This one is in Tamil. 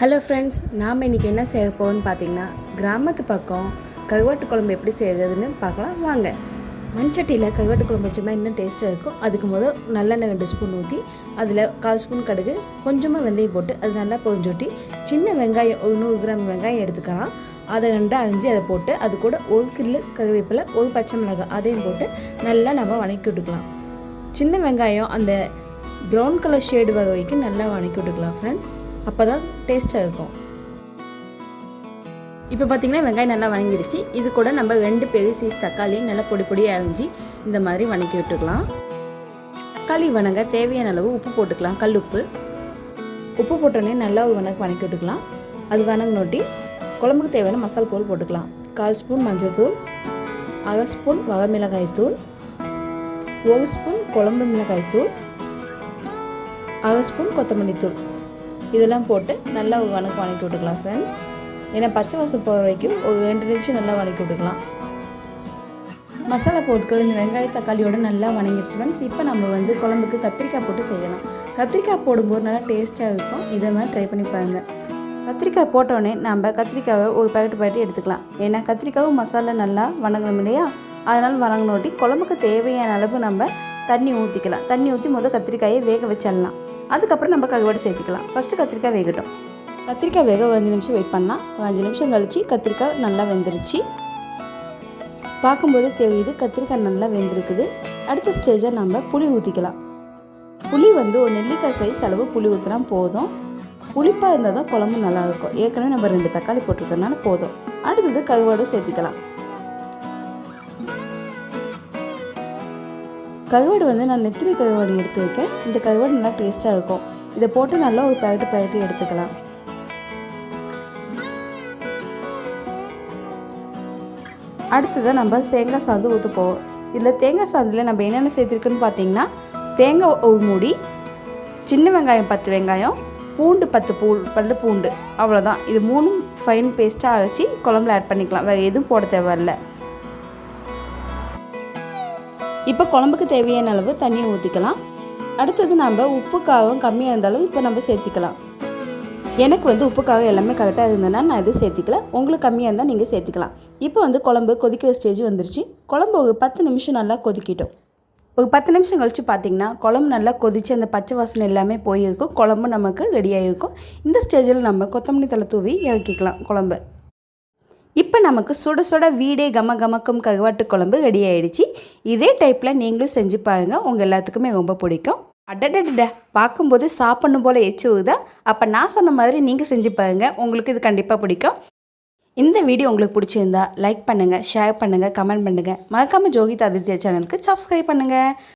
ஹலோ ஃப்ரெண்ட்ஸ், நாம் இன்றைக்கி என்ன செய்ய போகிறோம்னு பார்த்தீங்கன்னா, கிராமத்து பக்கம் கருவாட்டு குழம்பு எப்படி செய்கிறதுன்னு பார்க்கலாம் வாங்க. மண்சட்டியில் கருவாட்டு குழம்பு வச்சோம்னா இன்னும் டேஸ்ட்டாக இருக்கும். அதுக்கு முதல் நல்லெண்ணெய் 2 ஸ்பூன் ஊற்றி அதில் 1/4 ஸ்பூன் கடுகு, கொஞ்சமாக வெந்தயம் போட்டு அது நல்லா பொரிஞ்சொட்டி சின்ன வெங்காயம் ஒரு 100 கிராம் வெங்காயம் எடுத்துக்கலாம். அதை 2 அரிஞ்சு அதை போட்டு அது கூட 1 கில்லு கருவேப்பிலை, 1 பச்சை மிளகாய் அதையும் போட்டு நல்லா நம்ம வதக்கி விட்டுக்கலாம். சின்ன வெங்காயம் அந்த ப்ரௌன் கலர் ஷேடு வர வரைக்கும் நல்லா வதக்கி விட்டுக்கலாம் ஃப்ரெண்ட்ஸ். அப்போ தான் டேஸ்ட்டாக இருக்கும். இப்போ பார்த்திங்கன்னா வெங்காயம் நல்லா வதங்கிடுச்சு. இது கூட நம்ம 2 பெரிய சைஸ் தக்காளியும் நல்லா பொடி பொடியாக அரிஞ்சு இந்த மாதிரி வதக்கி விட்டுக்கலாம். தக்காளி வதங்க தேவையான அளவு உப்பு போட்டுக்கலாம். கல் உப்பு போட்டோடனே நல்லா ஒரு வதக்கி விட்டுக்கலாம். அது வதங்கினோட்டி குழம்புக்கு தேவையான மசாலா பொருள் போட்டுக்கலாம். 1/4 ஸ்பூன் மஞ்சள் தூள், 1/2 ஸ்பூன் வரமிளகாய் தூள், 1 ஸ்பூன் குழம்பு மிளகாய் தூள், 1/2 ஸ்பூன் கொத்தமல்லி தூள் இதெல்லாம் போட்டு நல்லா ஒரு வதக்கி விட்டுக்கலாம் ஃப்ரெண்ட்ஸ். ஏன்னா பச்சை வாசம் போகிற வரைக்கும் ஒரு 2 நிமிஷம் நல்லா வதக்கி விட்டுக்கலாம். மசாலா பொருட்கள் இந்த வெங்காயம் தக்காளியோடு நல்லா வதங்கிடுச்சு ஃப்ரெண்ட்ஸ். இப்போ நம்ம குழம்புக்கு கத்திரிக்காய் போட்டு செய்யலாம். கத்திரிக்காய் போடும்போது நல்லா டேஸ்ட்டாக இருக்கும். இதை மாதிரி ட்ரை பண்ணி பாருங்கள். கத்திரிக்காய் போட்டோடனே நம்ம கத்திரிக்காயை ஒரு பாக்கெட் எடுத்துக்கலாம். ஏன்னா கத்திரிக்காயும் மசாலா நல்லா வதங்கணும் இல்லையா, அதனால் வதங்கினோட்டி குழம்புக்கு தேவையான அளவு நம்ம தண்ணி ஊற்றிக்கலாம். தண்ணி ஊற்றி முதல் கத்திரிக்காயை வேக வச்சிடலாம். அதுக்கப்புறம் நம்ம கருவாடு சேர்த்துக்கலாம். ஃபஸ்ட்டு கத்திரிக்காய் வேகட்டும். கத்திரிக்காய் வேக 5 நிமிஷம் வெயிட் பண்ணலாம். 5 நிமிஷம் கழித்து கத்திரிக்காய் நல்லா வெந்துருச்சு. பார்க்கும்போது தெரியுது கத்திரிக்காய் நல்லா வெந்திருக்குது. அடுத்த ஸ்டேஜாக நம்ம புளி ஊற்றிக்கலாம். புளி ஒரு நெல்லிக்காய் சைஸ் அளவு புளி ஊற்றினா போதும். புளிப்பாக இருந்தால் தான் குழம்பு நல்லாயிருக்கும். ஏற்கனவே நம்ம 2 தக்காளி போட்டிருக்கறனால போதும். அடுத்தது கருவாடும் சேர்த்துக்கலாம். கருவாடு நான் நெத்திலி கருவாடு எடுத்துருக்கேன். இந்த கருவாடு நல்லா டேஸ்ட்டாக இருக்கும். இதை போட்டு நல்லா ஒரு பாக்கெட் எடுத்துக்கலாம். அடுத்ததாக நம்ம தேங்காய் சாந்து ஊற்ற போவோம். இதில் தேங்காய் சாந்தில் நம்ம என்னென்ன சேர்த்துருக்குன்னு பார்த்தீங்கன்னா, தேங்காய் ஒரு மூடி, சின்ன வெங்காயம் 10 வெங்காயம், பூண்டு 10 பல்லு பூண்டு, அவ்வளோதான். இது 3 ஃபைன் பேஸ்ட்டாக அரைச்சி குழம்புல ஆட் பண்ணிக்கலாம். வேறு எதுவும் போட தேவையில்லை. இப்போ குழம்புக்கு தேவையான அளவு தண்ணியை ஊற்றிக்கலாம். அடுத்தது நம்ம உப்பு காரம் கம்மியாக இருந்தாலும் இப்போ நம்ம சேர்த்திக்கலாம். எனக்கு உப்பு காரம் எல்லாமே கரெக்டாக இருந்ததுன்னா நான் இது சேர்த்திக்கல. உங்களுக்கு கம்மியாக இருந்தால் நீங்கள் சேர்த்துக்கலாம். இப்போ குழம்பு கொதிக்கிற ஸ்டேஜ் வந்துருச்சு. குழம்பு ஒரு 10 நிமிஷம் நல்லா கொதிக்கிட்டோம். ஒரு 10 நிமிஷம் கழித்து பார்த்திங்கன்னா குழம்பு நல்லா கொதித்து அந்த பச்சை வாசனை எல்லாமே போயிருக்கும். குழம்பு நமக்கு ரெடியாக இருக்கும். இந்த ஸ்டேஜில் நம்ம கொத்தமல்லி தழை தூவி இறக்கிக்கலாம் குழம்பு. இப்போ நமக்கு சுட சுட வீடே கமக்கும் கருவாட்டு குழம்பு ரெடி ஆகிடுச்சு. இதே டைப்பில் நீங்களும் செஞ்சு பாருங்கள். உங்கள் எல்லாத்துக்குமே ரொம்ப பிடிக்கும். அடடட, பார்க்கும்போது சாப்பிட்ணும் போல் எச்சு ஊதா. அப்போ நான் சொன்ன மாதிரி நீங்கள் செஞ்சு பாருங்கள். உங்களுக்கு இது கண்டிப்பாக பிடிக்கும். இந்த வீடியோ உங்களுக்கு பிடிச்சிருந்தா லைக் பண்ணுங்கள், ஷேர் பண்ணுங்கள், கமெண்ட் பண்ணுங்கள். மறக்காமல் ஜோகித் ஆதித்யா சேனலுக்கு சப்ஸ்கிரைப் பண்ணுங்கள்.